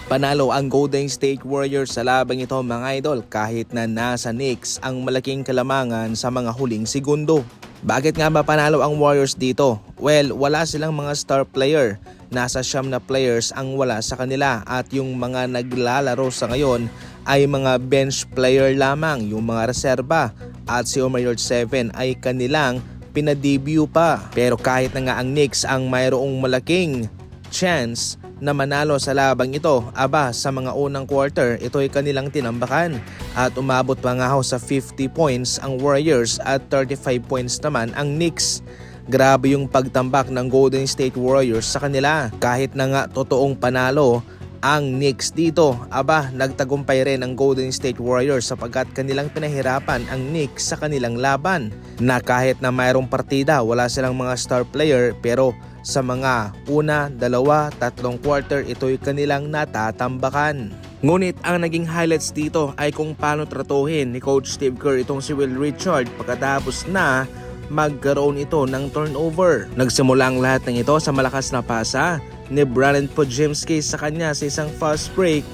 Panalo ang Golden State Warriors sa labang ito mga idol kahit na nasa Knicks ang malaking kalamangan sa mga huling segundo. Bakit nga ba panalo ang Warriors dito? Well, wala silang mga star player. Nasa siyam na players ang wala sa kanila at yung mga naglalaro sa ngayon ay mga bench player lamang, yung mga reserba, at si Omer Yard 7 ay kanilang pinadebut pa. Pero kahit na nga ang Knicks ang mayroong malaking chance na manalo sa labang ito, sa mga unang quarter ito ay kanilang tinambakan at umabot pa nga sa 50 points ang Warriors at 35 points naman ang Knicks. Grabe yung pagtambak ng Golden State Warriors sa kanila. Kahit na nga totoong panalo ang Knicks dito, nagtagumpay rin ang Golden State Warriors sapagkat kanilang pinahirapan ang Knicks sa kanilang laban, na kahit na mayroong partida wala silang mga star player, pero sa mga una, dalawa, tatlong quarter ito'y kanilang natatambakan. Ngunit ang naging highlights dito ay kung paano tratuhin ni Coach Steve Kerr itong si Will Richard pagkatapos na magkaroon ito ng turnover. Nagsimula ang lahat ng ito sa malakas na pasa ni Brandon Podziemski sa kanya sa isang fast break,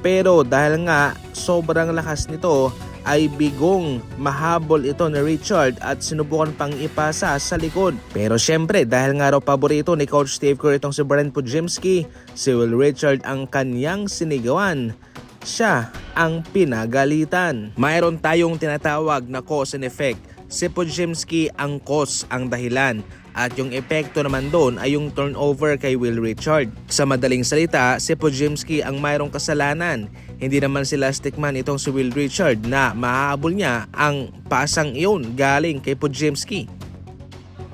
pero dahil nga sobrang lakas nito ay bigong mahabol ito ni Richard at sinubukan pang ipasa sa likod. Pero syempre dahil nga raw paborito ni Coach Steve Kerr itong si Brandon Podziemski, si Will Richard ang kanyang sinigawan. Siya ang pinagalitan. Mayroon tayong tinatawag na cause and effect. Si Podziemski ang cause, ang dahilan, at yung epekto naman doon ay yung turnover kay Will Richard. Sa madaling salita, si Podziemski ang mayroong kasalanan. Hindi naman si elastic man itong si Will Richard na mahahabol niya ang pasang iyon galing kay Podziemski.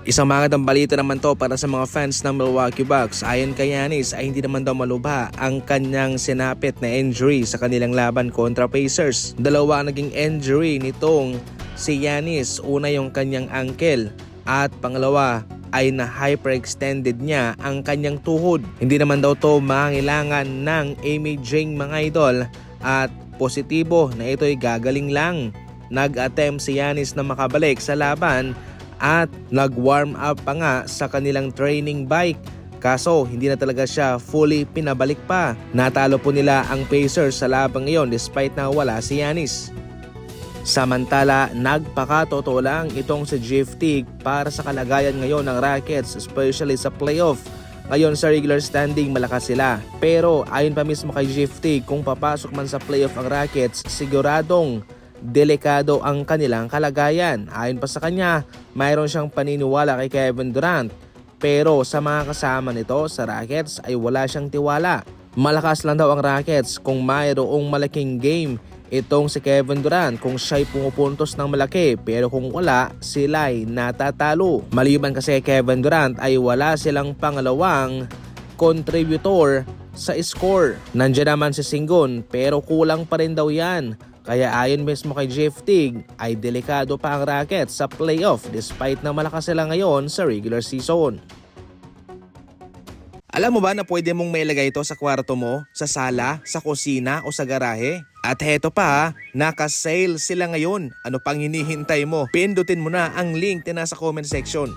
Isang magandang balita naman to para sa mga fans ng Milwaukee Bucks. Ayon kay Giannis ay hindi naman daw malubha ang kanyang sinapit na injury sa kanilang laban kontra Pacers. Dalawa ang naging injury nitong si Giannis. Una yung kanyang ankle at pangalawa ay na hyperextended niya ang kanyang tuhod. Hindi naman daw to mangailangan ng imaging mga idol at positibo na ito'y gagaling lang. Nag-attempt si Giannis na makabalik sa laban at nag-warm up pa nga sa kanilang training bike. Kaso hindi na talaga siya fully pinabalik pa. Natalo po nila ang Pacers sa labang iyon despite na wala si Giannis. Samantala, nagpakatotoo lang itong si Jeff Teague para sa kalagayan ngayon ng Rockets, especially sa playoff. Ngayon sa regular standing malakas sila, pero ayon pa mismo kay Jeff Teague, kung papasok man sa playoff ang Rockets, siguradong delikado ang kanilang kalagayan. Ayon pa sa kanya, mayroon siyang paniniwala kay Kevin Durant, pero sa mga kasama nito sa Rockets ay wala siyang tiwala. Malakas lang daw ang Rockets kung mayroong malaking game itong si Kevin Durant, kung siya'y pumupuntos ng malaki, pero kung wala, sila'y natatalo. Maliban kasi Kevin Durant ay wala silang pangalawang contributor sa score. Nandiyan naman si Sengun, pero kulang pa rin daw yan. Kaya ayon mismo kay Jeff Teague ay delikado pa ang Rockets sa playoff despite na malakas sila ngayon sa regular season. Alam mo ba na pwede mong mailagay ito sa kwarto mo, sa sala, sa kusina o sa garahe? At heto pa, naka-sale sila ngayon. Ano pang hinihintay mo? Pindutin mo na ang link na nasa comment section.